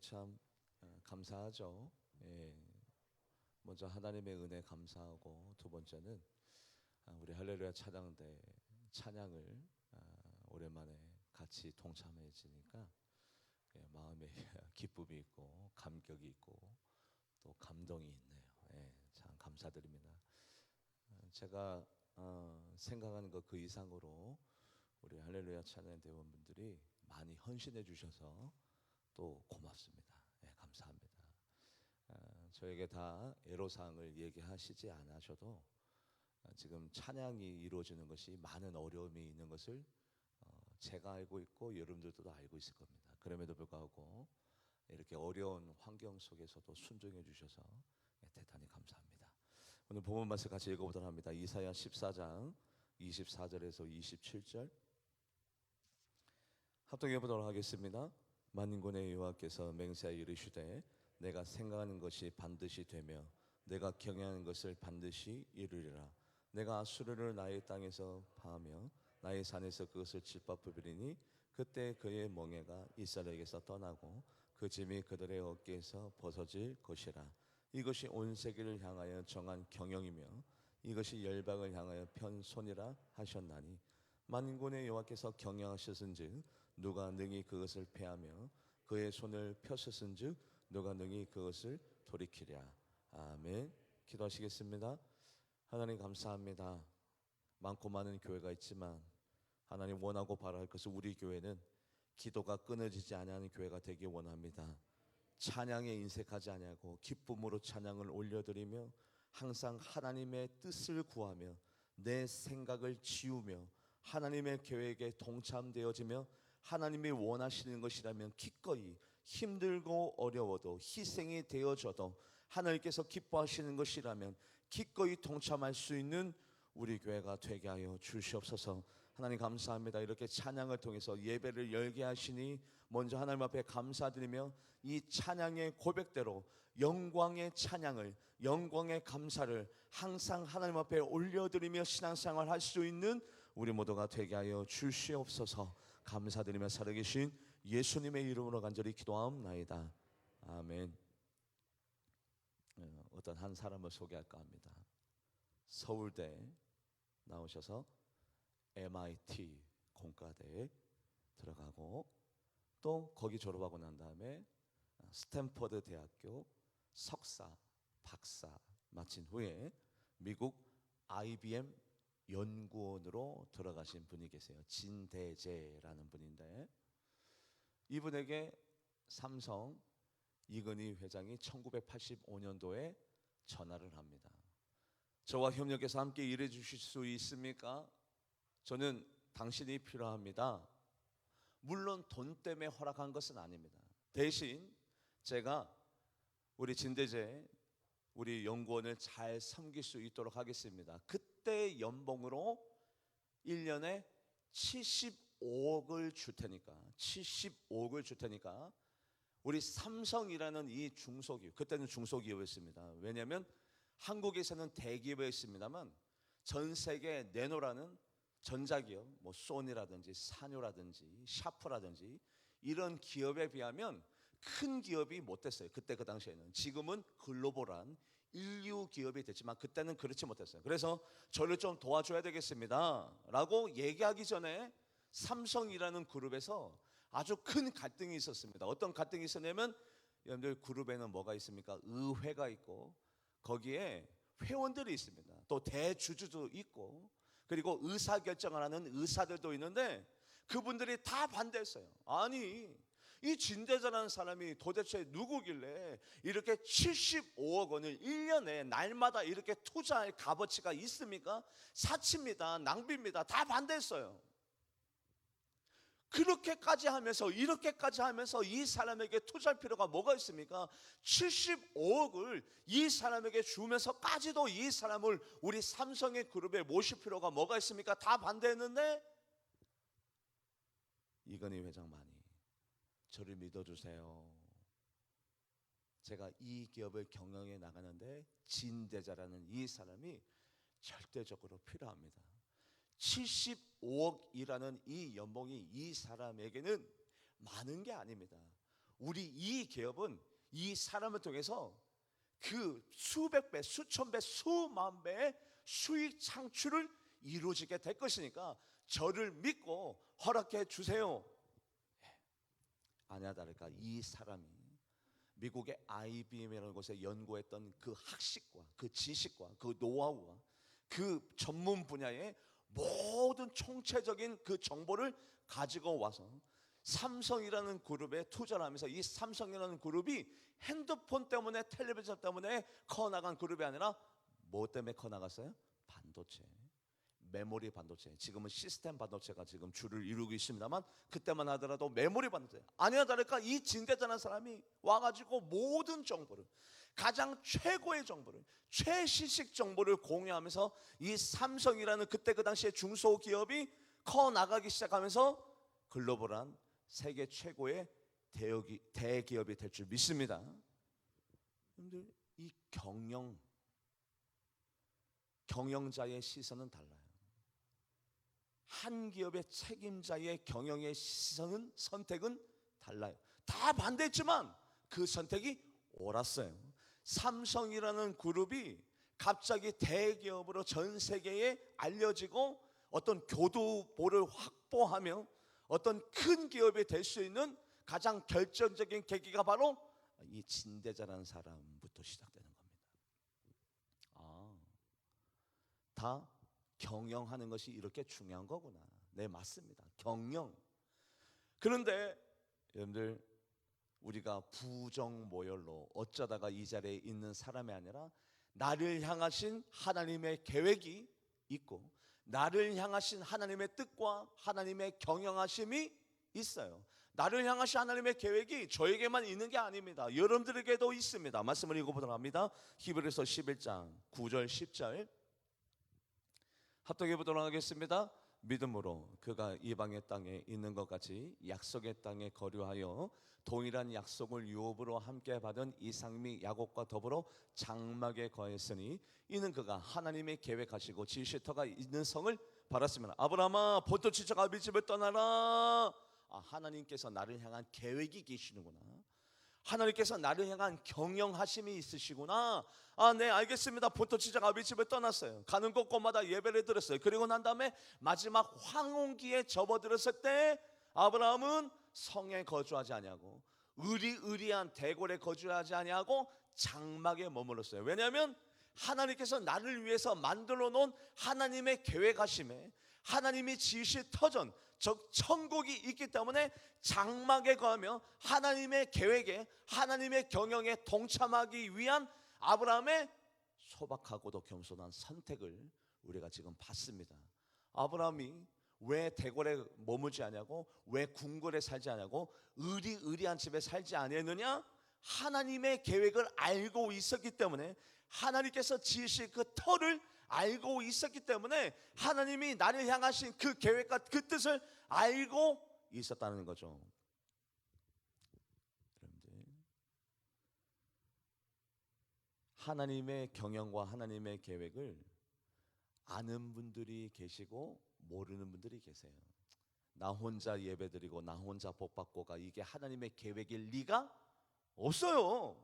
참 감사하죠. 예. 먼저 하나님의 은혜 감사하고, 두 번째는 우리 할렐루야 찬양대 찬양을 오랜만에 같이 동참해지니까 마음에 기쁨이 있고 감격이 있고 또 감동이 있네요. 참 감사드립니다. 제가 생각하는 것 그 이상으로 우리 할렐루야 찬양 대원분들이 많이 헌신해 주셔서 또 고맙습니다. 감사합니다. 저에게 다 애로사항을 얘기하시지 않으셔도 지금 찬양이 이루어지는 것이 많은 어려움이 있는 것을 제가 알고 있고 여러분들도 알고 있을 겁니다. 그럼에도 불구하고 이렇게 어려운 환경 속에서도 순종해 주셔서 대단히 감사합니다. 오늘 본문 말씀 같이 읽어보도록 합니다. 이사야 14장 24절에서 27절 합독해 보도록 하겠습니다. 만군의 여호와께서 맹세하여 이르시되 내가 생각하는 것이 반드시 되며 내가 경영하는 것을 반드시 이루리라. 내가 아수르를 나의 땅에서 파하며 나의 산에서 그것을 짓밟으리니 그때 그의 멍에가 이스라엘에게서 떠나고 그 짐이 그들의 어깨에서 벗어질 것이라. 이것이 온 세계를 향하여 정한 경영이며 이것이 열방을 향하여 편 손이라 하셨나니 만군의 여호와께서 경영하셨은즉 누가 능히 그것을 패하며 그의 손을 펴셨은즉 누가 능히 그것을 돌이키랴. 아멘. 기도하시겠습니다. 하나님 감사합니다. 많고 많은 교회가 있지만 하나님 원하고 바랄 것은 우리 교회는 기도가 끊어지지 않는 교회가 되기 원합니다. 찬양에 인색하지 아니하고 기쁨으로 찬양을 올려드리며 항상 하나님의 뜻을 구하며 내 생각을 지우며 하나님의 계획에 동참되어지며 하나님이 원하시는 것이라면 기꺼이 힘들고 어려워도 희생이 되어져도 하나님께서 기뻐하시는 것이라면 기꺼이 동참할 수 있는 우리 교회가 되게 하여 주시옵소서. 하나님 감사합니다. 이렇게 찬양을 통해서 예배를 열게 하시니 먼저 하나님 앞에 감사드리며 이 찬양의 고백대로 영광의 찬양을, 영광의 감사를 항상 하나님 앞에 올려드리며 신앙생활 할 수 있는 우리 모두가 되게 하여 주시옵소서. 감사드리며 살아계신 예수님의 이름으로 간절히 기도하옵나이다. 아멘. 어떤 한 사람을 소개할까 합니다. 서울대 나오셔서 MIT 공과대에 들어가고 또 거기 졸업하고 난 다음에 스탠퍼드 대학교 석사, 박사 마친 후에 미국 IBM 연구원으로 들어가신 분이 계세요. 진대재라는 분인데 이분에게 삼성 이건희 회장이 1985년도에 전화를 합니다. 저와 협력해서 함께 일해 주실 수 있습니까? 저는 당신이 필요합니다. 물론 돈 때문에 허락한 것은 아닙니다. 대신 제가 우리 진대재 우리 연구원을 잘 섬길 수 있도록 하겠습니다. 그때 연봉으로 1년에 75억을 줄 테니까 75억을 줄 테니까 우리 삼성이라는 이 중소기업, 그때는 중소기업이었습니다. 왜냐하면 한국에서는 대기업이었습니다만 전 세계 내노라는 전자기업, 뭐 소니라든지 산요라든지 샤프라든지 이런 기업에 비하면 큰 기업이 못 됐어요. 그때 그 당시에는. 지금은 글로벌한 인류 기업이 됐지만 그때는 그렇지 못했어요. 그래서 저를 좀 도와줘야 되겠습니다 라고 얘기하기 전에 삼성이라는 그룹에서 아주 큰 갈등이 있었습니다. 어떤 갈등이 있었냐면 여러분들 그룹에는 뭐가 있습니까? 의회가 있고 거기에 회원들이 있습니다. 또 대주주도 있고 그리고 의사결정을 하는 의사들도 있는데 그분들이 다 반대했어요. 아니 이 진대재라는 사람이 도대체 누구길래 이렇게 75억 원을 1년에 날마다 이렇게 투자할 값어치가 있습니까? 사치입니다. 낭비입니다. 다 반대했어요. 그렇게까지 하면서 이렇게까지 하면서 이 사람에게 투자할 필요가 뭐가 있습니까? 75억을 이 사람에게 주면서까지도 이 사람을 우리 삼성의 그룹에 모실 필요가 뭐가 있습니까? 다 반대했는데 이건희 회장만이 저를 믿어주세요. 제가 이 기업을 경영해 나가는데 진대재라는 이 사람이 절대적으로 필요합니다. 75억이라는 이 연봉이 이 사람에게는 많은 게 아닙니다. 우리 이 기업은 이 사람을 통해서 그 수백 배, 수천 배, 수만 배의 수익 창출을 이루어지게 될 것이니까 저를 믿고 허락해 주세요. 아니야 다를까 이 사람이 미국의 IBM이라는 곳에 연구했던 그 학식과 그 지식과 그 노하우와 그 전문 분야의 모든 총체적인 그 정보를 가지고 와서 삼성이라는 그룹에 투자를 하면서, 이 삼성이라는 그룹이 핸드폰 때문에, 텔레비전 때문에 커나간 그룹이 아니라 뭐 때문에 커나갔어요? 반도체, 메모리 반도체. 지금은 시스템 반도체가 지금 주를 이루고 있습니다만 그때만 하더라도 메모리 반도체. 아니나 다를까 이 진대자라는 사람이 와가지고 모든 정보를, 가장 최고의 정보를, 최신식 정보를 공유하면서 이 삼성이라는 그때 그 당시에 중소기업이 커 나가기 시작하면서 글로벌한 세계 최고의 대기업이 될 줄 믿습니다. 여러분들 이 경영자의 시선은 달라요. 한 기업의 책임자의 경영의 시선은, 선택은 달라요. 다 반대했지만 그 선택이 옳았어요. 삼성이라는 그룹이 갑자기 대기업으로 전 세계에 알려지고 어떤 교두보를 확보하며 어떤 큰 기업이 될 수 있는 가장 결정적인 계기가 바로 이 진대자라는 사람부터 시작되는 겁니다. 다 경영하는 것이 이렇게 중요한 거구나. 네, 맞습니다. 경영. 그런데 여러분들 우리가 부정모열로 어쩌다가 이 자리에 있는 사람이 아니라 나를 향하신 하나님의 계획이 있고 나를 향하신 하나님의 뜻과 하나님의 경영하심이 있어요. 나를 향하신 하나님의 계획이 저에게만 있는 게 아닙니다. 여러분들에게도 있습니다. 말씀을 읽어보도록 합니다. 히브리서 11장 9절 10절 합독해 보도록 하겠습니다. 믿음으로 그가 이방의 땅에 있는 것 같이 약속의 땅에 거류하여 동일한 약속을 유업으로 함께 받은 이삭 및 야곱과 더불어 장막에 거했으니 이는 그가 하나님의 계획하시고 지시터가 있는 성을 받았으면 아브라함아 본토 지쳐가 밀집을 떠나라. 하나님께서 나를 향한 계획이 계시는구나. 하나님께서 나를 향한 경영하심이 있으시구나. 네, 알겠습니다. 본토 지자가 아비집을 떠났어요. 가는 곳곳마다 예배를 드렸어요. 그리고 난 다음에 마지막 황혼기에 접어들었을 때 아브라함은 성에 거주하지 아니하고 의리의리한 대궐에 거주하지 아니하고 장막에 머물렀어요. 왜냐하면 하나님께서 나를 위해서 만들어 놓은 하나님의 계획하심에, 하나님이 지으실 터전, 즉 천국이 있기 때문에 장막에 거하며 하나님의 계획에, 하나님의 경영에 동참하기 위한 아브라함의 소박하고도 겸손한 선택을 우리가 지금 봤습니다. 아브라함이 왜 대궐에 머물지 않냐고, 왜 궁궐에 살지 않냐고, 의리의리한 집에 살지 않았느냐? 하나님의 계획을 알고 있었기 때문에, 하나님께서 지으실 그 터를 알고 있었기 때문에 하나님이 나를 향하신 그 계획과 그 뜻을 알고 있었다는 거죠. 여러분들, 하나님의 경영과 하나님의 계획을 아는 분들이 계시고 모르는 분들이 계세요. 나 혼자 예배드리고 나 혼자 복받고가 이게 하나님의 계획일 리가 없어요.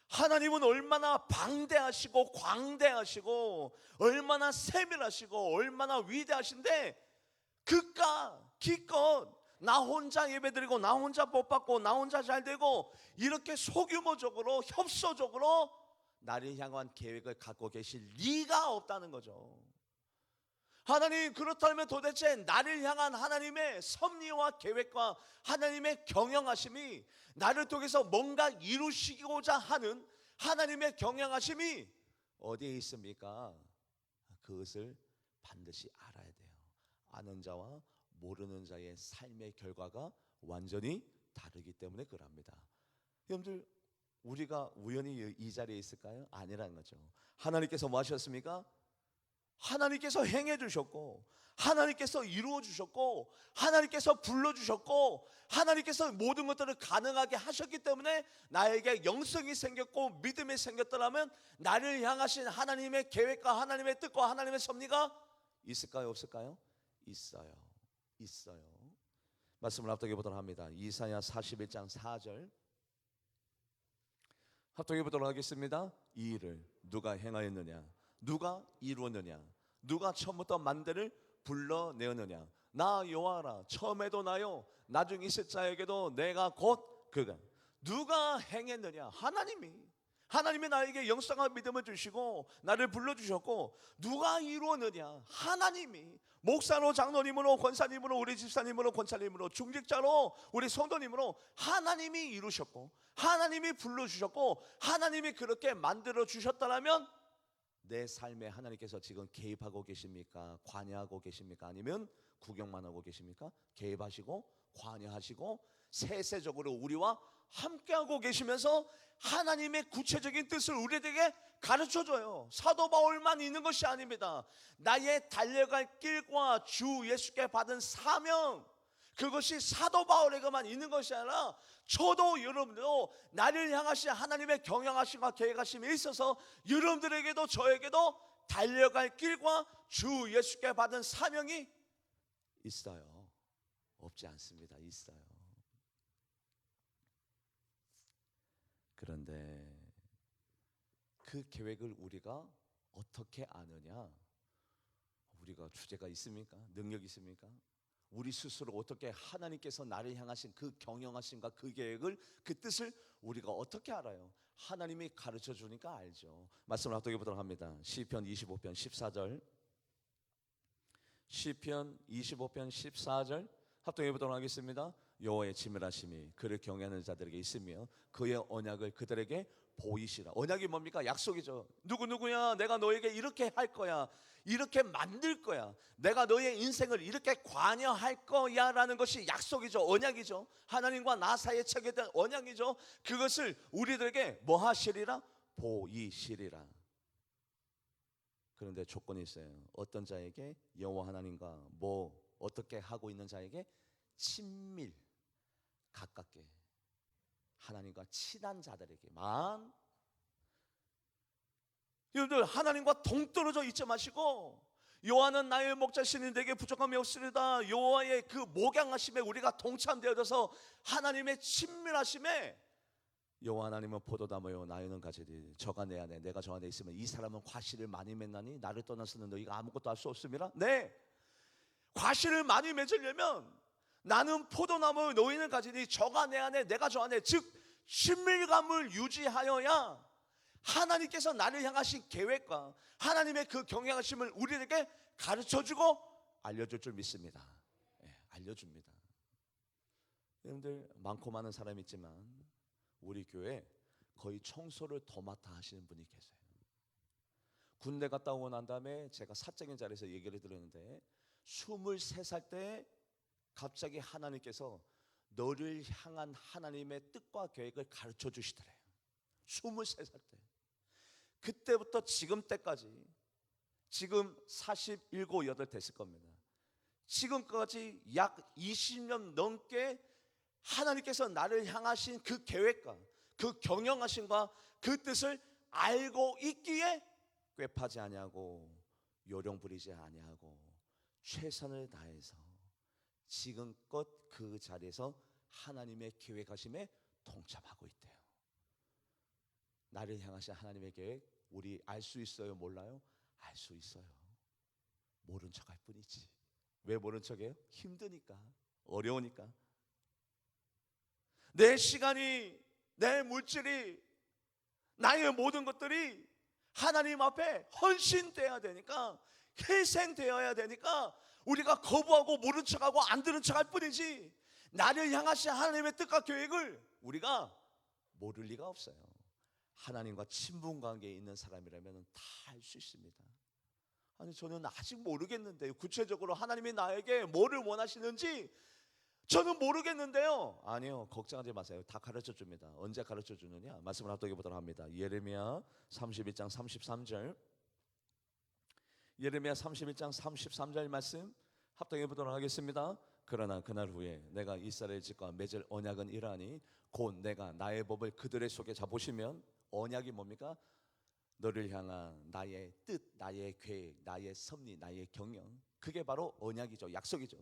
하나님은 얼마나 방대하시고 광대하시고 얼마나 세밀하시고 얼마나 위대하신데 그깟 기껏 나 혼자 예배드리고 나 혼자 복받고 나 혼자 잘되고 이렇게 소규모적으로 협소적으로 나를 향한 계획을 갖고 계실 리가 없다는 거죠. 하나님, 그렇다면 도대체 나를 향한 하나님의 섭리와 계획과 하나님의 경영하심이, 나를 통해서 뭔가 이루시고자 하는 하나님의 경영하심이 어디에 있습니까? 그것을 반드시 알아야 돼요. 아는 자와 모르는 자의 삶의 결과가 완전히 다르기 때문에 그럽니다. 여러분들, 우리가 우연히 이 자리에 있을까요? 아니라는 거죠. 하나님께서 뭐 하셨습니까? 하나님께서 행해 주셨고, 하나님께서 이루어 주셨고, 하나님께서 불러 주셨고, 하나님께서 모든 것들을 가능하게 하셨기 때문에 나에게 영성이 생겼고 믿음이 생겼더라면 나를 향하신 하나님의 계획과 하나님의 뜻과 하나님의 섭리가 있을까요? 없을까요? 있어요. 말씀을 합독해 보도록 합니다. 이사야 41장 4절 합독해 보도록 하겠습니다. 이 일을 누가 행하였느냐? 누가 이루었느냐? 누가 처음부터 만대를 불러내었느냐? 나 여호와라. 처음에도 나요, 나중 있을 자에게도 내가 곧 그가. 누가 행했느냐? 하나님이 나에게 영성한 믿음을 주시고 나를 불러주셨고, 누가 이루었느냐? 하나님이. 목사로, 장로님으로, 권사님으로, 우리 집사님으로, 권사님으로, 중직자로, 우리 성도님으로 하나님이 이루셨고, 하나님이 불러주셨고, 하나님이 그렇게 만들어 주셨다면 내 삶에 하나님께서 지금 개입하고 계십니까? 관여하고 계십니까? 아니면 구경만 하고 계십니까? 개입하시고 관여하시고 세세적으로 우리와 함께하고 계시면서 하나님의 구체적인 뜻을 우리에게 가르쳐줘요. 사도 바울만 있는 것이 아닙니다. 나의 달려갈 길과 주 예수께 받은 사명, 그것이 사도 바울에게만 있는 것이 아니라 저도 여러분들도 나를 향하신 하나님의 경영하심과 계획하심에 있어서 여러분들에게도 저에게도 달려갈 길과 주 예수께 받은 사명이 있어요. 없지 않습니다. 있어요. 그런데 그 계획을 우리가 어떻게 아느냐? 우리가 주제가 있습니까? 능력이 있습니까? 우리 스스로 어떻게 하나님께서 나를 향하신 그 경영하심과 그 계획을, 그 뜻을 우리가 어떻게 알아요? 하나님이 가르쳐 주니까 알죠. 말씀을 합독해 보도록 합니다. 시편 25편 14절 시편 25편 14절 합독해 보도록 하겠습니다. 여호와의 지밀하심이 그를 경외하는 자들에게 있으며 그의 언약을 그들에게 보이시라. 언약이 뭡니까? 약속이죠. 누구야, 내가 너에게 이렇게 할 거야, 이렇게 만들 거야, 내가 너의 인생을 이렇게 관여할 거야 라는 것이 약속이죠. 언약이죠. 하나님과 나 사이에 체결된 언약이죠. 그것을 우리들에게 뭐 하시리라? 보이시리라. 그런데 조건이 있어요. 어떤 자에게? 여호와 하나님과 뭐 어떻게 하고 있는 자에게? 친밀, 가깝게 하나님과 친한 자들에게만. 여러분들, 하나님과 동떨어져 있지 마시고, 여호와는 나의 목자시니 내게 부족함이 없으리다, 여호와의 그 목양하심에 우리가 동참되어져서 하나님의 친밀하심에, 여호와 하나님은 포도나무요 나유는 가지리, 저가 내 안에 내가 저 안에 있으면 이 사람은 과실을 많이 맺나니 나를 떠나서는 너희가 아무것도 할 수 없음이라. 네, 과실을 많이 맺으려면 나는 포도나무의 노인을 가지니 저가 내 안에 내가 저 안에, 즉 친밀감을 유지하여야 하나님께서 나를 향하신 계획과 하나님의 그 경영하심을 우리에게 가르쳐주고 알려줄 줄 믿습니다. 네, 알려줍니다. 여러분들, 많고 많은 사람이 있지만 우리 교회 거의 청소를 더 맡아 하시는 분이 계세요. 군대 갔다 오고 난 다음에 제가 사적인 자리에서 얘기를 들었는데 23살 때 갑자기 하나님께서 너를 향한 하나님의 뜻과 계획을 가르쳐 주시더래요. 23살 때. 그때부터 지금 때까지, 지금 47, 8 됐을 겁니다. 지금까지 약 20년 넘게 하나님께서 나를 향하신 그 계획과 그 경영하심과 그 뜻을 알고 있기에 꾀파지 아니하고 요령 부리지 아니하고 최선을 다해서 지금껏 그 자리에서 하나님의 계획하심에 동참하고 있대요. 나를 향하신 하나님의 계획, 우리 알 수 있어요? 몰라요? 알 수 있어요. 모른 척할 뿐이지. 왜 모른 척해요? 힘드니까, 어려우니까. 내 시간이, 내 물질이, 나의 모든 것들이 하나님 앞에 헌신되어야 되니까, 희생되어야 되니까 우리가 거부하고 모른 척하고 안 들은 척할 뿐이지, 나를 향하신 하나님의 뜻과 계획을 우리가 모를 리가 없어요. 하나님과 친분 관계에 있는 사람이라면 다 알 수 있습니다. 아니, 저는 아직 모르겠는데요, 구체적으로 하나님이 나에게 뭐를 원하시는지 저는 모르겠는데요. 아니요, 걱정하지 마세요. 다 가르쳐 줍니다. 언제 가르쳐 주느냐? 말씀을 합독해 보도록 합니다. 예레미야 31장 33절 예레미야 31장 33절 말씀 합독해 보도록 하겠습니다. 그러나 그날 후에 내가 이스라엘 집과 맺을 언약은 이러하니 곧 내가 나의 법을 그들의 속에 잡으시면, 언약이 뭡니까? 너를 향한 나의 뜻, 나의 계획, 나의 섭리, 나의 경영, 그게 바로 언약이죠. 약속이죠.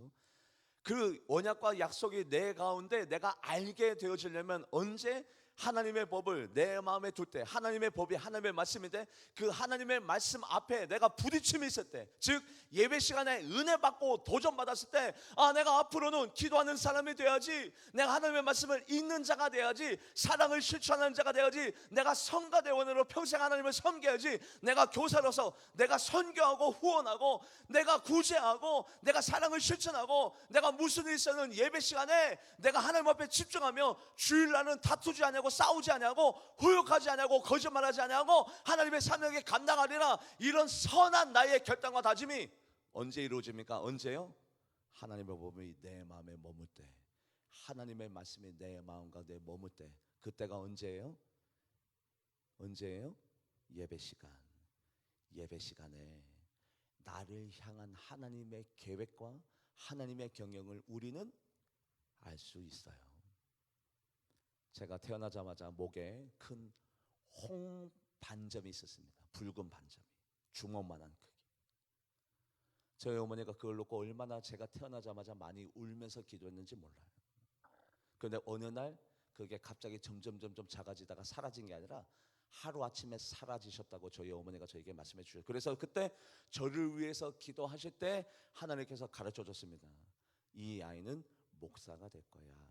그 언약과 약속이 내 가운데 내가 알게 되어지려면 언제? 하나님의 법을 내 마음에 둘 때, 하나님의 법이 하나님의 말씀인데 그 하나님의 말씀 앞에 내가 부딪힘이 있을 때, 즉 예배 시간에 은혜 받고 도전 받았을 때, 내가 앞으로는 기도하는 사람이 돼야지, 내가 하나님의 말씀을 읽는 자가 돼야지, 사랑을 실천하는 자가 돼야지, 내가 성가대원으로 평생 하나님을 섬겨야지, 내가 교사로서 내가 선교하고 후원하고 내가 구제하고 내가 사랑을 실천하고 내가 무슨 일 있어는 예배 시간에 내가 하나님 앞에 집중하며 주일날은 다투지 않냐고, 싸우지 않냐고, 후욕하지 않냐고, 거짓말하지 않냐고, 하나님의 사명에 감당하리라. 이런 선한 나의 결단과 다짐이 언제 이루어집니까? 언제요? 하나님의 법이 내 마음에 머물 때, 하나님의 말씀이 내 마음과 내 머물 때. 그때가 언제예요? 언제예요? 예배 시간. 예배 시간에 나를 향한 하나님의 계획과 하나님의 경영을 우리는 알 수 있어요. 제가 태어나자마자 목에 큰 홍 반점이 있었습니다. 붉은 반점이 주먹만한 크기. 저희 어머니가 그걸 놓고 얼마나 제가 태어나자마자 많이 울면서 기도했는지 몰라요. 그런데 어느 날 그게 갑자기 점점 작아지다가 사라진 게 아니라 하루아침에 사라지셨다고 저희 어머니가 저에게 말씀해 주셨어요. 그래서 그때 저를 위해서 기도하실 때 하나님께서 가르쳐 줬습니다. 이 아이는 목사가 될 거야.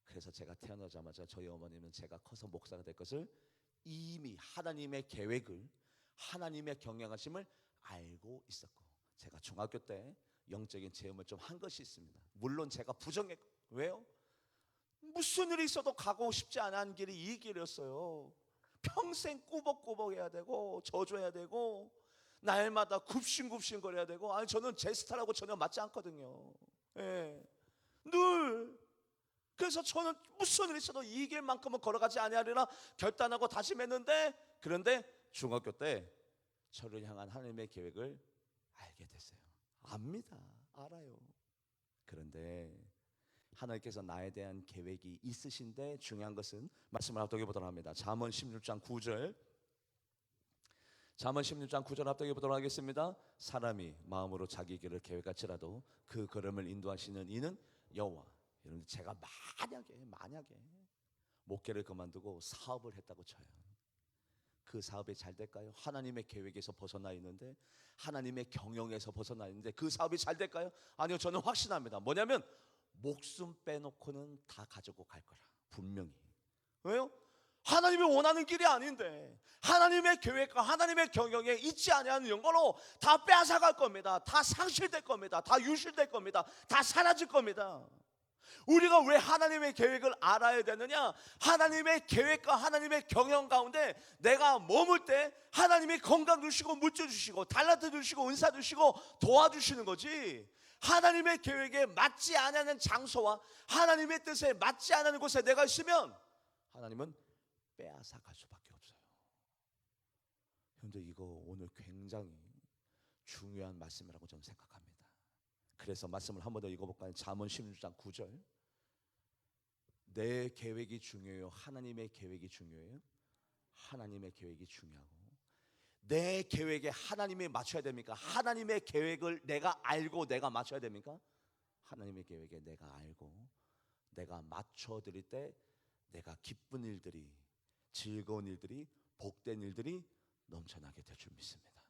그래서 제가 태어나자마자 저희 어머니는 제가 커서 목사가 될 것을 이미 하나님의 계획을, 하나님의 경영하심을 알고 있었고, 제가 중학교 때 영적인 체험을 좀 한 것이 있습니다. 물론 제가 부정했고, 왜요? 무슨 일이 있어도 가고 싶지 않은 길이 이 길이었어요. 평생 꾸벅꾸벅 해야 되고 저주해야 되고 날마다 굽신굽신 거려야 되고, 저는 제 스타일하고 전혀 맞지 않거든요. 예. 늘. 그래서 저는 무슨 일이 있어도 이 길만큼은 걸어가지 아니하리라 결단하고 다짐했는데, 그런데 중학교 때 저를 향한 하나님의 계획을 알게 됐어요. 압니다. 알아요. 그런데 하나님께서 나에 대한 계획이 있으신데 중요한 것은 말씀을 합독해 보도록 합니다. 잠언 16장 9절. 잠언 16장 9절 합독해 보도록 하겠습니다. 사람이 마음으로 자기 길을 계획할지라도 그 걸음을 인도하시는 이는 여호와. 여러분, 제가 만약에 목회를 그만두고 사업을 했다고 쳐요. 그 사업이 잘 될까요? 하나님의 계획에서 벗어나 있는데, 하나님의 경영에서 벗어나 있는데 그 사업이 잘 될까요? 아니요, 저는 확신합니다. 뭐냐면 목숨 빼놓고는 다 가지고 갈 거라, 분명히. 왜요? 하나님이 원하는 길이 아닌데 하나님의 계획과 하나님의 경영에 있지 아니하는 영광으로 다 빼앗아갈 겁니다. 다 상실될 겁니다. 다 유실될 겁니다. 다 사라질 겁니다. 우리가 왜 하나님의 계획을 알아야 되느냐? 하나님의 계획과 하나님의 경영 가운데 내가 머물 때 하나님이 건강 주시고 물질 주시고 달란트 주시고 은사 주시고 도와주시는 거지, 하나님의 계획에 맞지 않는 장소와 하나님의 뜻에 맞지 않는 곳에 내가 있으면 하나님은 빼앗아 갈 수밖에 없어요. 그런데 이거 오늘 굉장히 중요한 말씀이라고 저는 생각합니다. 그래서 말씀을 한 번 더 읽어볼까요? 잠언 16장 9절. 내 계획이 중요해요? 하나님의 계획이 중요해요? 하나님의 계획이 중요하고, 내 계획에 하나님이 맞춰야 됩니까? 하나님의 계획을 내가 알고 내가 맞춰야 됩니까? 하나님의 계획에 내가 알고 내가 맞춰드릴 때 내가 기쁜 일들이, 즐거운 일들이, 복된 일들이 넘쳐나게 될 줄 믿습니다.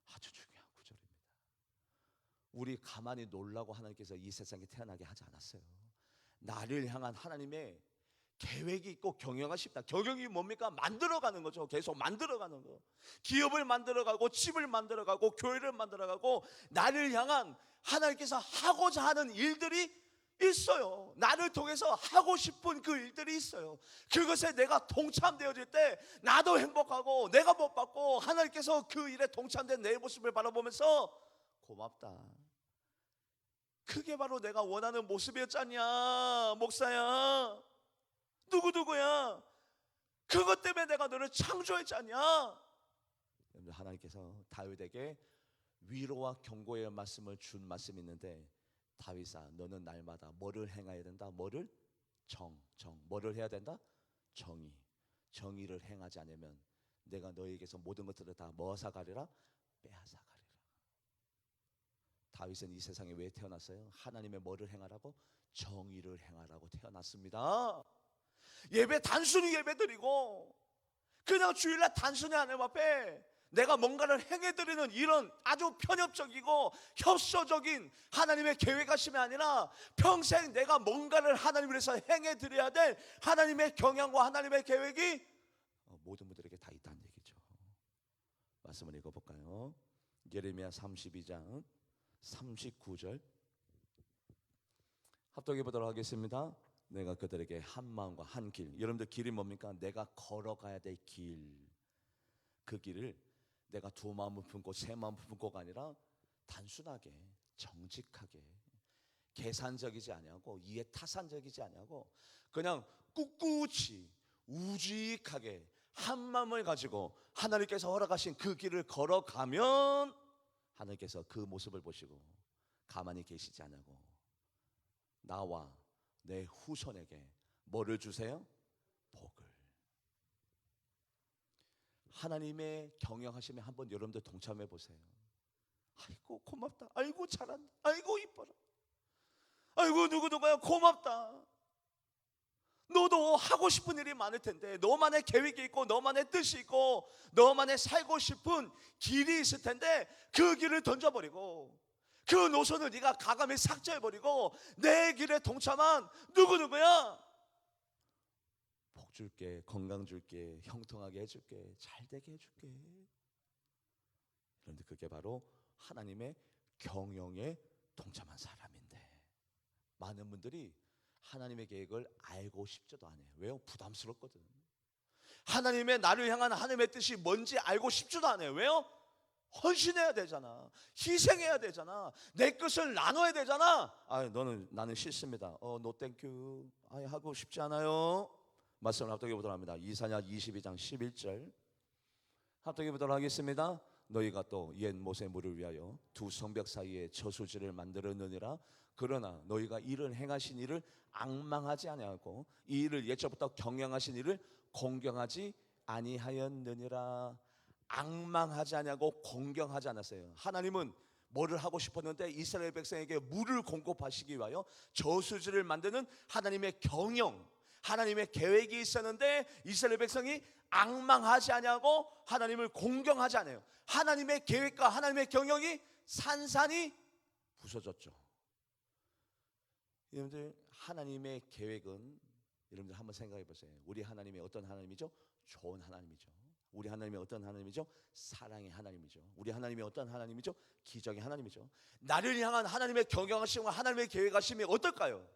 아주 중요한 구절입니다. 우리 가만히 놀라고 하나님께서 이 세상에 태어나게 하지 않았어요. 나를 향한 하나님의 계획이 있고 경영하십니다. 경영이 뭡니까? 만들어가는 거죠. 계속 만들어가는 거. 기업을 만들어가고 집을 만들어가고 교회를 만들어가고 나를 향한 하나님께서 하고자 하는 일들이 있어요. 나를 통해서 하고 싶은 그 일들이 있어요. 그것에 내가 동참되어질 때 나도 행복하고 내가 못 받고 하나님께서 그 일에 동참된 내 모습을 바라보면서 고맙다. 그게 바로 내가 원하는 모습이었잖냐, 목사야. 누구야? 그것 때문에 내가 너를 창조했잖냐. 하나님께서 다윗에게 위로와 경고의 말씀을 준 말씀이 있는데, 다윗아, 너는 날마다 뭐를 행해야 된다? 뭐를? 뭐를 해야 된다? 정의를 행하지 않으면 내가 너에게서 모든 것들을 다 뭐하사 가리라? 빼앗아 가리라. 다윗은 이 세상에 왜 태어났어요? 하나님의 뭐를 행하라고? 정의를 행하라고 태어났습니다. 예배 단순히 예배드리고 그냥 주일날 단순히 하나님 앞에 내가 뭔가를 행해드리는 이런 아주 편협적이고 협소적인 하나님의 계획하심이 아니라 평생 내가 뭔가를 하나님을 위해서 행해드려야 될 하나님의 경향과 하나님의 계획이 모든 분들에게 다 있다는 얘기죠. 말씀을 읽어볼까요? 예레미야 32장 39절 합독해 보도록 하겠습니다. 내가 그들에게 한 마음과 한 길, 여러분들 길이 뭡니까? 내가 걸어가야 될 길, 그 길을 내가 두 마음을 품고 세 마음을 품고가 아니라 단순하게 정직하게 계산적이지 아니하고 이해타산적이지 아니하고 그냥 꿋꿋이 우직하게 한 마음을 가지고 하나님께서 허락하신 그 길을 걸어가면 하나님께서 그 모습을 보시고 가만히 계시지 않고 나와 내 후손에게 뭐를 주세요? 복을. 하나님의 경영하심에 한번 여러분들 동참해 보세요. 아이고 고맙다. 아이고 잘한다. 아이고 이뻐라. 아이고 누구누구야 고맙다. 너도 하고 싶은 일이 많을 텐데 너만의 계획이 있고 너만의 뜻이 있고 너만의 살고 싶은 길이 있을 텐데 그 길을 던져버리고 그 노선을 네가 가감히 삭제해버리고 내 길에 동참한 누구누구야 복 줄게, 건강 줄게, 형통하게 해줄게, 잘되게 해줄게. 그런데 그게 바로 하나님의 경영에 동참한 사람인데 많은 분들이 하나님의 계획을 알고 싶지도 않아요. 왜요? 부담스럽거든. 하나님의 나를 향한 하나님의 뜻이 뭔지 알고 싶지도 않아요. 왜요? 헌신해야 되잖아. 희생해야 되잖아. 내 것을 나눠야 되잖아. 나는 싫습니다. 노 땡큐. 하고 싶지 않아요. 말씀을 합독해 보도록 합니다. 이사야 22장 11절 합독해 보도록 하겠습니다. 너희가 또 옛 못의 물을 위하여 두 성벽 사이에 저수지를 만들었느니라. 그러나 너희가 이를 행하신 일을 앙망하지 아니하고 이 일을 예적부터 경영하신 일을 공경하지 아니하였느니라. 앙망하지 아니하고 공경하지 않았어요. 하나님은 뭐를 하고 싶었는데 이스라엘 백성에게 물을 공급하시기 위하여 저수지를 만드는 하나님의 경영, 하나님의 계획이 있었는데 이스라엘 백성이 앙망하지 아니하고 하나님을 공경하지 않아요. 하나님의 계획과 하나님의 경영이 산산이 부서졌죠. 여러분들 하나님의 계획은 여러분들 한번 생각해 보세요. 우리 하나님이 어떤 하나님이죠? 좋은 하나님이죠. 우리 하나님이 어떤 하나님이죠? 사랑의 하나님이죠. 우리 하나님이 어떤 하나님이죠? 기적의 하나님이죠. 나를 향한 하나님의 경영하심과 하나님의 계획하심이 어떨까요?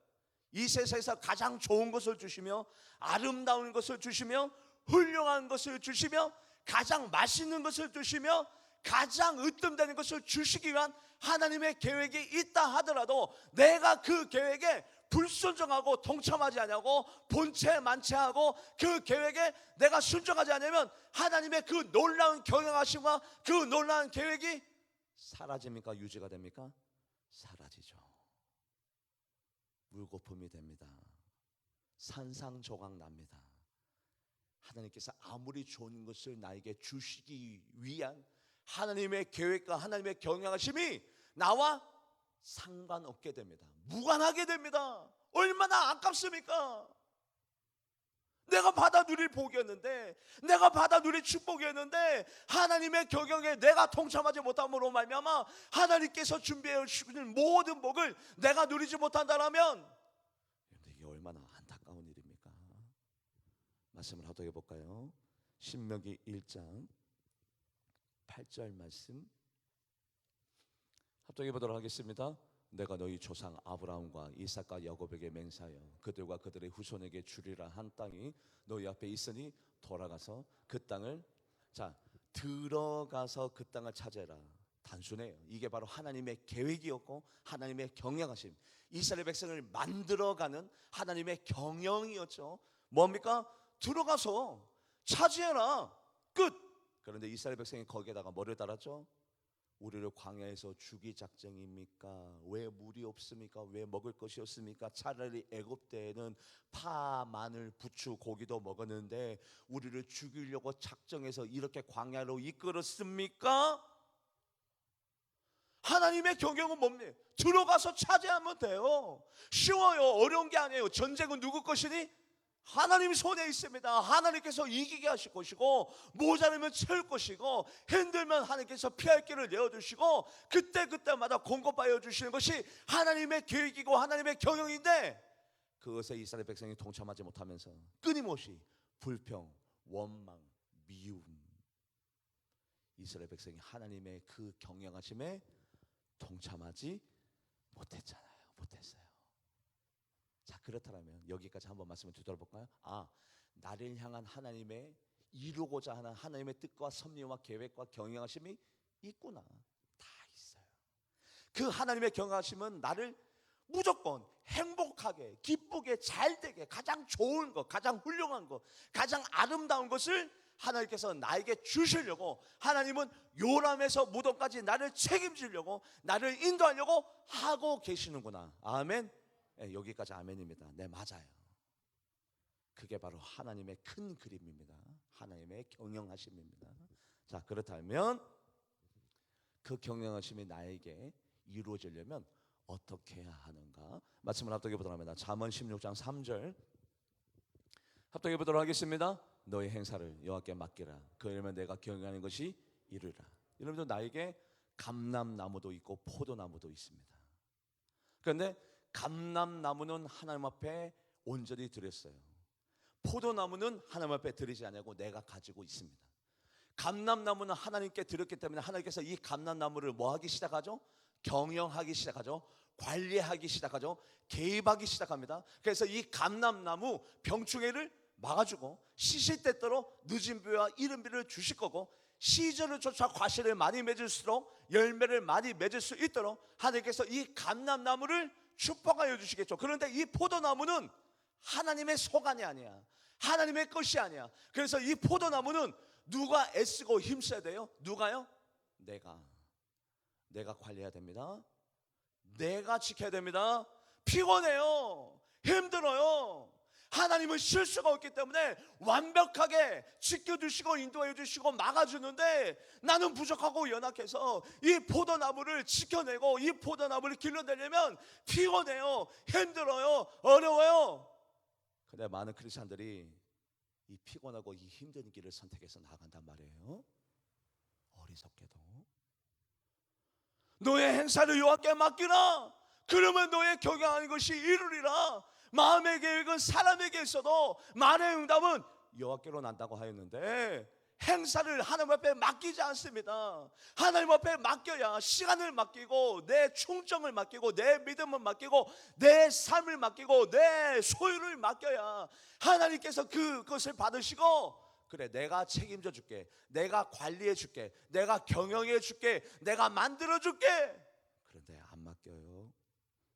이 세상에서 가장 좋은 것을 주시며 아름다운 것을 주시며 훌륭한 것을 주시며 가장 맛있는 것을 주시며 가장 으뜸되는 것을 주시기 위한 하나님의 계획이 있다 하더라도 내가 그 계획에 불순종하고 동참하지 않냐고 본체 만체하고 그 계획에 내가 순종하지 않으면 하나님의 그 놀라운 경영하심과 그 놀라운 계획이 사라집니까? 유지가 됩니까? 사라지죠. 물거품이 됩니다. 산상조각 납니다. 하나님께서 아무리 좋은 것을 나에게 주시기 위한 하나님의 계획과 하나님의 경영하심이 나와 상관없게 됩니다. 무관하게 됩니다. 얼마나 아깝습니까? 내가 받아 누릴 복이었는데 내가 받아 누릴 축복이었는데 하나님의 경영에 내가 동참하지 못함으로 말미암아 하나님께서 준비해 주시는 모든 복을 내가 누리지 못한다면 이게 얼마나 안타까운 일입니까? 말씀을 하도록 해볼까요? 신명기 1장 8절 말씀 합독해 보도록 하겠습니다. 내가 너희 조상 아브라함과 이삭과 야곱에게 맹세하여 그들과 그들의 후손에게 주리라 한 땅이 너희 앞에 있으니 돌아가서 그 땅을 들어가서 그 땅을 차지해라. 단순해요. 이게 바로 하나님의 계획이었고 하나님의 경영하심, 이스라엘 백성을 만들어가는 하나님의 경영이었죠. 뭡니까? 들어가서 차지해라. 끝. 그런데 이스라엘 백성이 거기에다가 뭐를 달았죠? 우리를 광야에서 죽이 작정입니까? 왜 물이 없습니까? 왜 먹을 것이 없습니까? 차라리 애굽 때에는 파, 마늘, 부추, 고기도 먹었는데 우리를 죽이려고 작정해서 이렇게 광야로 이끌었습니까? 하나님의 경영은 뭡니까? 들어가서 차지하면 돼요. 쉬워요. 어려운 게 아니에요. 전쟁은 누구 것이니? 하나님 손에 있습니다. 하나님께서 이기게 하실 것이고, 모자르면 채울 것이고, 힘들면 하나님께서 피할 길을 내어주시고, 그때마다 공급하여 주시는 것이 하나님의 계획이고 하나님의 경영인데, 그것에 이스라엘 백성이 동참하지 못하면서 끊임없이 불평, 원망, 미움, 이스라엘 백성이 하나님의 그 경영하심에 동참하지 못했어요. 자, 그렇다면 여기까지 한번 말씀을 되돌아볼까요? 나를 향한 하나님의 이루고자 하는 하나님의 뜻과 섭리와 계획과 경영하심이 있구나. 다 있어요. 그 하나님의 경영하심은 나를 무조건 행복하게, 기쁘게, 잘되게, 가장 좋은 것, 가장 훌륭한 것, 가장 아름다운 것을 하나님께서 나에게 주시려고, 하나님은 요람에서 무덤까지 나를 책임지려고, 나를 인도하려고 하고 계시는구나. 아멘. 네, 여기까지 아멘입니다. 네, 맞아요. 그게 바로 하나님의 큰 그림입니다. 하나님의 경영하심입니다. 자, 그렇다면 그 경영하심이 나에게 이루어지려면 어떻게 해야 하는가? 말씀을 합독해 보도록 합니다. 잠언 16장 3절 합독해 보도록 하겠습니다. 너의 행사를 여호와께 맡기라. 그러면 내가 경영하는 것이 이루리라. 여러분들, 나에게 감람나무도 있고 포도나무도 있습니다. 그런데 감람나무는 하나님 앞에 온전히 드렸어요. 포도나무는 하나님 앞에 드리지 않냐고 내가 가지고 있습니다. 감람나무는 하나님께 드렸기 때문에 하나님께서 이 감람나무를 뭐 하기 시작하죠? 경영하기 시작하죠. 관리하기 시작하죠. 개입하기 시작합니다. 그래서 이 감람나무 병충해를 막아주고, 시시때때로 늦은 비와 이른 비를 주실 거고, 시절을 쫓아 과실을 많이 맺을수록 열매를 많이 맺을 수 있도록 하나님께서 이 감람나무를 축복하여 주시겠죠. 그런데 이 포도나무는 하나님의 소관이 아니야. 하나님의 것이 아니야. 그래서 이 포도나무는 누가 애쓰고 힘써야 돼요? 누가요? 내가 관리해야 됩니다. 내가 지켜야 됩니다. 피곤해요. 힘들어요. 하나님은 실수가 없기 때문에 완벽하게 지켜주시고 인도해 주시고 막아주는데, 나는 부족하고 연약해서 이 포도나무를 지켜내고 이 포도나무를 길러내려면 피곤해요. 힘들어요. 어려워요. 근데 많은 크리스찬들이 이 피곤하고 이 힘든 길을 선택해서 나간단 말이에요. 어리석게도. 너의 행사를 여호와께 맡기라. 그러면 너의 경영하는 것이 이루리라. 마음의 계획은 사람에게 있어도 말의 응답은 여호와께로 난다고 하였는데, 행사를 하나님 앞에 맡기지 않습니다. 하나님 앞에 맡겨야 시간을 맡기고, 내 충정을 맡기고, 내 믿음을 맡기고, 내 삶을 맡기고, 내 소유를 맡겨야 하나님께서 그것을 받으시고, 그래, 내가 책임져 줄게, 내가 관리해 줄게, 내가 경영해 줄게, 내가 만들어 줄게. 그런데 안 맡겨요.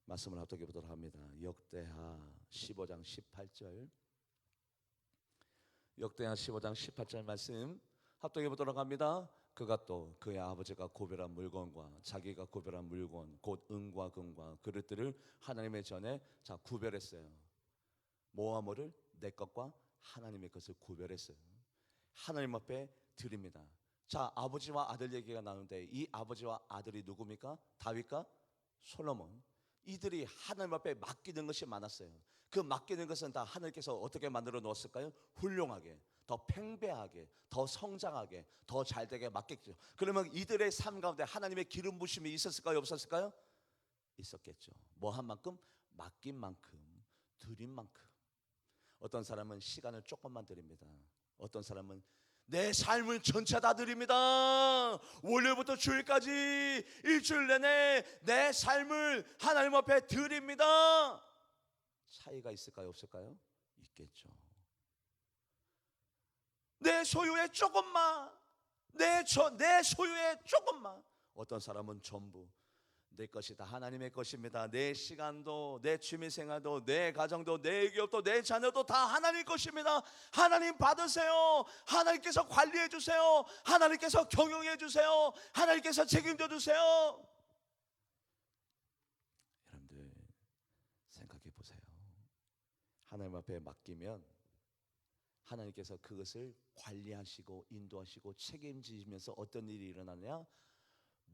말씀을 합독해 보도록 합니다. 역대하 15장 18절 역대하 15장 18절 말씀 합독해 보도록 합니다. 그가 또 그의 아버지가 구별한 물건과 자기가 구별한 물건 곧 은과 금과 그릇들을 하나님의 전에 구별했어요. 뭐와 뭐를? 내 것과 하나님의 것을 구별했어요. 하나님 앞에 드립니다. 자, 아버지와 아들 얘기가 나오는데, 이 아버지와 아들이 누굽니까? 다윗과 솔로몬. 이들이 하나님 앞에 맡기는 것이 많았어요. 그 맡기는 것은 다 하나님께서 어떻게 만들어 놓았을까요? 훌륭하게, 더 팽배하게, 더 성장하게, 더 잘되게 맡겼죠. 그러면 이들의 삶 가운데 하나님의 기름 부심이 있었을까요? 없었을까요? 있었겠죠. 뭐 한 만큼? 맡긴 만큼, 드린 만큼. 어떤 사람은 시간을 조금만 드립니다. 어떤 사람은 내 삶을 전체 다 드립니다. 월요일부터 주일까지 일주일 내내 내 삶을 하나님 앞에 드립니다. 차이가 있을까요? 없을까요? 있겠죠. 내 소유의 조금만, 내 소유의 조금만. 어떤 사람은 전부 내 것이 다 하나님의 것입니다. 내 시간도, 내 취미생활도, 내 가정도, 내 기업도, 내 자녀도 다 하나님 것입니다. 하나님 받으세요. 하나님께서 관리해 주세요. 하나님께서 경영해 주세요. 하나님께서 책임져 주세요. 여러분들 생각해 보세요. 하나님 앞에 맡기면 하나님께서 그것을 관리하시고 인도하시고 책임지시면서 어떤 일이 일어나냐?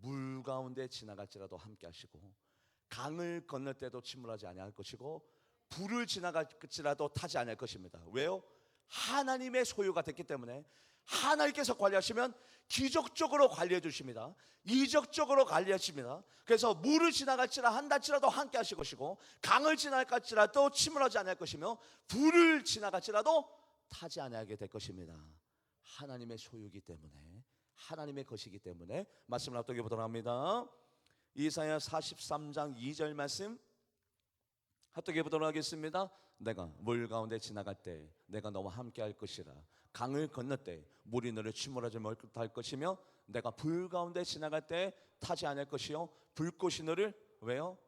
물 가운데 지나갈지라도 함께 하시고 강을 건널 때도 침몰하지 아니할 것이고 불을 지나갈지라도 타지 아니할 것입니다. 왜요? 하나님의 소유가 됐기 때문에 하나님께서 관리하시면 기적적으로 관리해 주십니다. 이적적으로 관리하십니다. 그래서 물을 지나갈지라 한달치라도 함께 하실 것이고 강을 지나갈지라도 침몰하지 아니할 것이며 불을 지나갈지라도 타지 아니하게 될 것입니다. 하나님의 소유이기 때문에, 하나님의 것이기 때문에 말씀을 합독해 보도록 합니다. 이사야 43장 2절 말씀 합독해 보도록 하겠습니다. 내가 물 가운데 지나갈 때 내가 너와 함께 할 것이라. 강을 건널 때 물이 너를 침몰하지 못할 것이며 내가 불 가운데 지나갈 때 타지 않을 것이요 불꽃이 너를 왜요?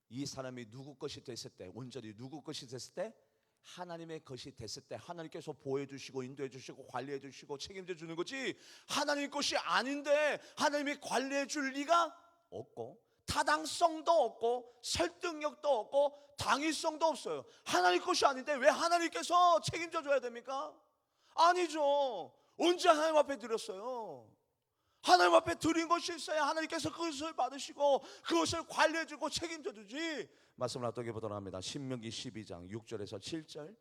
이 사람이 누구 것이 됐을 때, 온전히 누구 것이 됐을 때? 하나님의 것이 됐을 때 하나님께서 보호해 주시고 인도해 주시고 관리해 주시고 책임져 주는 거지, 하나님 것이 아닌데 하나님이 관리해 줄 리가 없고 타당성도 없고 설득력도 없고 당위성도 없어요. 하나님 것이 아닌데 왜 하나님께서 책임져 줘야 됩니까? 아니죠. 언제 하나님 앞에 드렸어요? 하나님 앞에 드린 것이 있어야 하나님께서 그것을 받으시고 그것을 관리해 주고 책임져 주지. 말씀을 합독해 보도록 합니다. 신명기 12장 6절에서 7절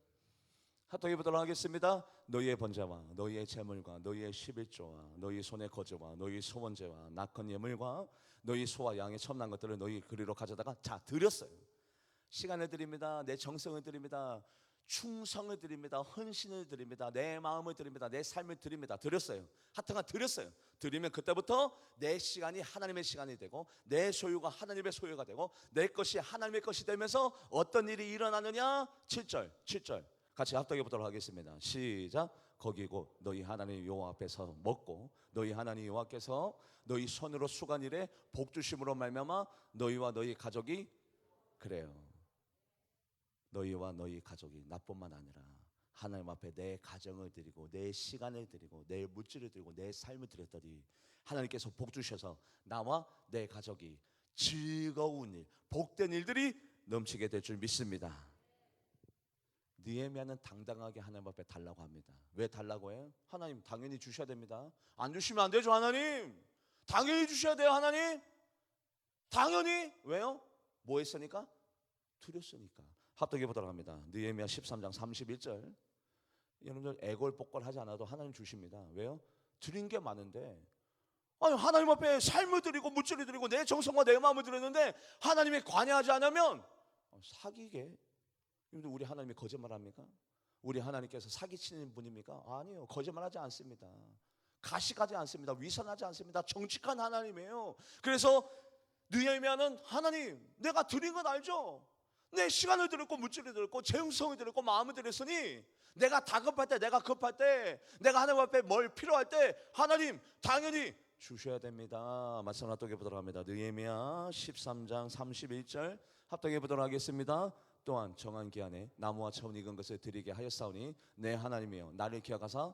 합독해 보도록 하겠습니다. 너희의 번제와 너희의 제물과 너희의 11조와 너희 손의 거제와 너희 소원제와 낙헌 예물과 너희 소와 양의 첨난 것들을 너희 그리로 가져다가 자 드렸어요. 시간을 드립니다. 내 정성을 드립니다. 충성을 드립니다. 헌신을 드립니다. 내 마음을 드립니다. 내 삶을 드립니다. 드렸어요. 하여튼간 드렸어요. 드리면 그때부터 내 시간이 하나님의 시간이 되고 내 소유가 하나님의 소유가 되고 내 것이 하나님의 것이 되면서 어떤 일이 일어나느냐. 7절 같이 합독해 보도록 하겠습니다. 시작. 거기고 너희 하나님 여호와 앞에서 먹고 너희 하나님 여호와께서 너희 손으로 수간 일에 복 주심으로 말미암아 너희와 너희 가족이 그래요. 너희와 너희 가족이 나뿐만 아니라 하나님 앞에 내 가정을 드리고 내 시간을 드리고 내 물질을 드리고 내 삶을 드렸더니 하나님께서 복 주셔서 나와 내 가족이 즐거운 일, 복된 일들이 넘치게 될 줄 믿습니다. 느헤미야는 당당하게 하나님 앞에 달라고 합니다. 왜 달라고 해요? 하나님 당연히 주셔야 됩니다. 안 주시면 안 되죠. 하나님 당연히 주셔야 돼요. 하나님 당연히. 왜요? 뭐 했으니까? 드렸으니까. 합독해 보도록 합니다. 느헤미야 13장 31절. 여러분들 애걸복걸 하지 않아도 하나님 주십니다. 왜요? 드린 게 많은데, 아니 하나님 앞에 삶을 드리고 물질을 드리고 내 정성과 내 마음을 드렸는데 하나님이 관여하지 않으면 사기게. 우리 하나님이 거짓말합니까? 우리 하나님께서 사기치는 분입니까? 아니요, 거짓말하지 않습니다. 가식하지 않습니다. 위선하지 않습니다. 정직한 하나님이에요. 그래서 느헤미야는 하나님 내가 드린 건 알죠? 내 시간을 드렸고 물질을 드렸고 재능성을 드렸고 마음을 드렸으니 내가 다급할 때, 내가 급할 때, 내가 하나님 앞에 뭘 필요할 때 하나님 당연히 주셔야 됩니다. 말씀 합독해 보도록 합니다. 느헤미야 13장 31절 합독해 보도록 하겠습니다. 또한 정한 기한에 나무와 처음 익은 것을 드리게 하였사오니 내 하나님이여 나를 기억하사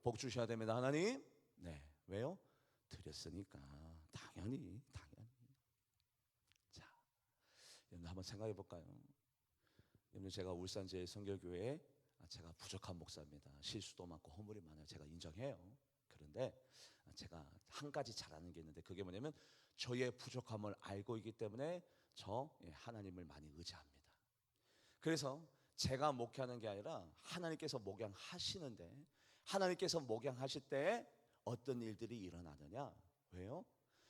복 주셔야 됩니다. 하나님. 네, 왜요? 드렸으니까 당연히. 자, 여러분 한번 생각해 볼까요? 여러분 제가 울산제 성결교회에 제가 부족한 목사입니다. 실수도 많고 허물이 많아요. 제가 인정해요. 그런데 제가 한 가지 잘하는 게 있는데 그게 뭐냐면 저의 부족함을 알고 있기 때문에 저 하나님을 많이 의지합니다. 그래서 제가 목회하는 게 아니라 하나님께서 목양하시는데 하나님께서 목양하실 때 어떤 일들이 일어나느냐. 왜요?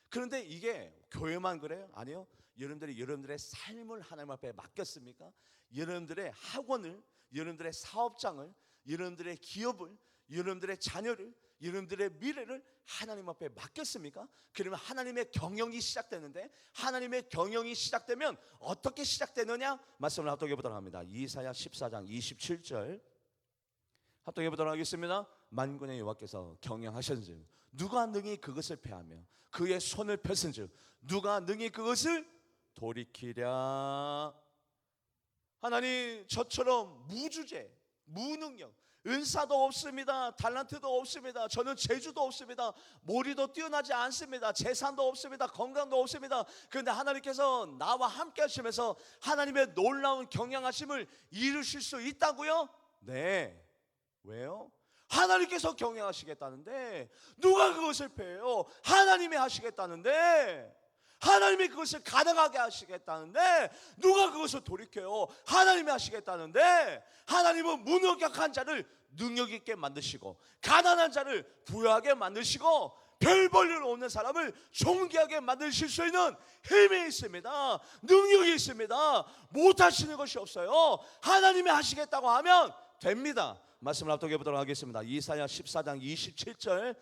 그런데 이게 교회만 그래요? 아니요. 여러분들의 삶을 하나님 앞에 맡겼습니까? 여러분들의 학원을, 여러분들의 사업장을, 여러분들의 기업을, 여러분들의 자녀를, 여러분들의 미래를 하나님 앞에 맡겼습니까? 그러면 하나님의 경영이 시작되는데 하나님의 경영이 시작되면 어떻게 시작되느냐? 말씀을 합독해 보도록 합니다. 이사야 14장 27절 합독해 보도록 하겠습니다. 만군의 여호와께서 경영하셨은즉 누가 능히 그것을 패하며 그의 손을 폈은즉 누가 능히 그것을 돌이키랴. 하나님 저처럼 무주제, 무능력, 은사도 없습니다. 달란트도 없습니다. 저는 재주도 없습니다. 머리도 뛰어나지 않습니다. 재산도 없습니다. 건강도 없습니다. 그런데 하나님께서 나와 함께 하시면서 하나님의 놀라운 경영하심을 이루실 수 있다고요? 네. 왜요? 하나님께서 경영하시겠다는데 누가 그것을 패요? 하나님이 하시겠다는데, 하나님이 그것을 가능하게 하시겠다는데 누가 그것을 돌이켜요? 하나님이 하시겠다는데, 하나님은 무능력한 자를 능력 있게 만드시고 가난한 자를 부유하게 만드시고 별 볼일 없는 사람을 존귀하게 만드실 수 있는 힘이 있습니다. 능력이 있습니다. 못하시는 것이 없어요. 하나님이 하시겠다고 하면 됩니다. 말씀을 합독해 보도록 하겠습니다. 이사야 14장 27절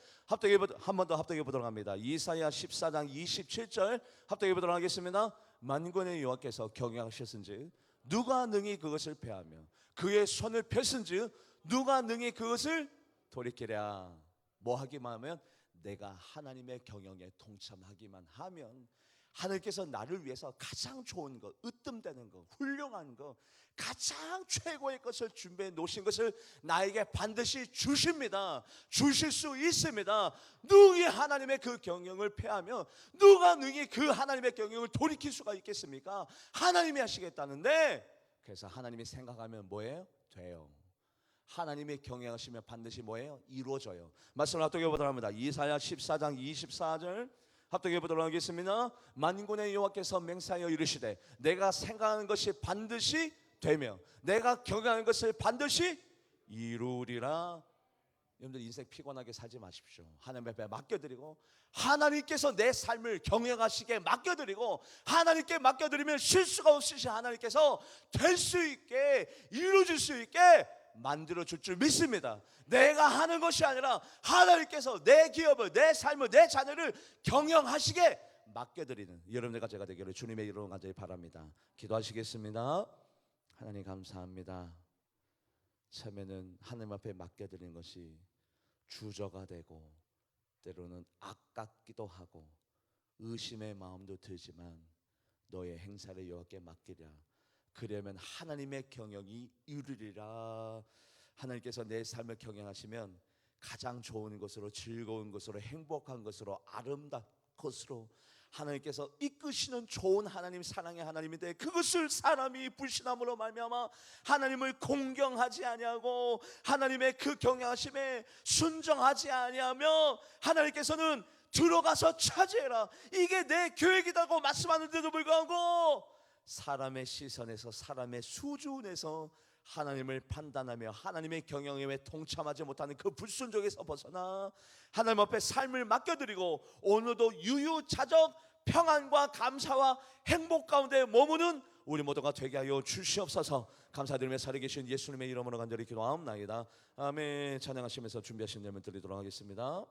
한 번 더 합독해 보도록 합니다. 이사야 14장 27절 합독해 보도록 하겠습니다. 만군의 여호와께서 경영하셨은지 누가 능히 그것을 패하며 그의 손을 폈은지 누가 능히 그것을 돌이키랴. 뭐 하기만 하면, 내가 하나님의 경영에 동참하기만 하면 하나님께서 나를 위해서 가장 좋은 것, 으뜸되는 것, 훌륭한 것, 가장 최고의 것을 준비해 놓으신 것을 나에게 반드시 주십니다. 주실 수 있습니다. 능히 하나님의 그 경영을 패하며 누가 능히 그 하나님의 경영을 돌이킬 수가 있겠습니까? 하나님이 하시겠다는데, 그래서 하나님이 생각하면 뭐예요? 돼요. 하나님이 경영하시면 반드시 뭐예요? 이루어져요. 말씀을 합독해 보도록 합니다. 이사야 14장 24절 합독해 보도록 하겠습니다. 만군의 여호와께서 맹세하여 이르시되 내가 생각하는 것이 반드시 되며 내가 경영하는 것을 반드시 이루리라. 여러분들 인생 피곤하게 살지 마십시오. 하나님 앞에 맡겨드리고 하나님께서 내 삶을 경영하시게 맡겨드리고, 하나님께 맡겨드리면 실수가 없으신 하나님께서 될 수 있게, 이루어질 수 있게 만들어 줄 줄 믿습니다. 내가 하는 것이 아니라 하나님께서 내 기업을, 내 삶을, 내 자녀를 경영하시게 맡겨드리는 여러분들과 제가 되기를 주님의 이름으로 간절히 바랍니다. 기도하시겠습니다. 하나님 감사합니다. 처음에는 하나님 앞에 맡겨드리는 것이 주저가 되고 때로는 아깝기도 하고 의심의 마음도 들지만, 너의 행사를 여호와께 맡기랴. 그러면 하나님의 경영이 이루리라. 하나님께서 내 삶을 경영하시면 가장 좋은 것으로, 즐거운 것으로, 행복한 것으로, 아름다운 것으로 하나님께서 이끄시는 좋은 하나님, 사랑의 하나님인데, 그것을 사람이 불신함으로 말미암아 하나님을 공경하지 아니하고 하나님의 그 경영하심에 순종하지 아니하며 하나님께서는 들어가서 차지해라, 이게 내 계획이라고 말씀하는데도 불구하고 사람의 시선에서, 사람의 수준에서 하나님을 판단하며 하나님의 경영에 동참하지 못하는 그 불순종에서 벗어나 하나님 앞에 삶을 맡겨드리고 오늘도 유유자적 평안과 감사와 행복 가운데 머무는 우리 모두가 되게 하여 주시옵소서. 감사드리며 살아계신 예수님의 이름으로 간절히 기도하옵나이다. 아멘. 찬양하시면서 준비하신 예물 드리도록 하겠습니다.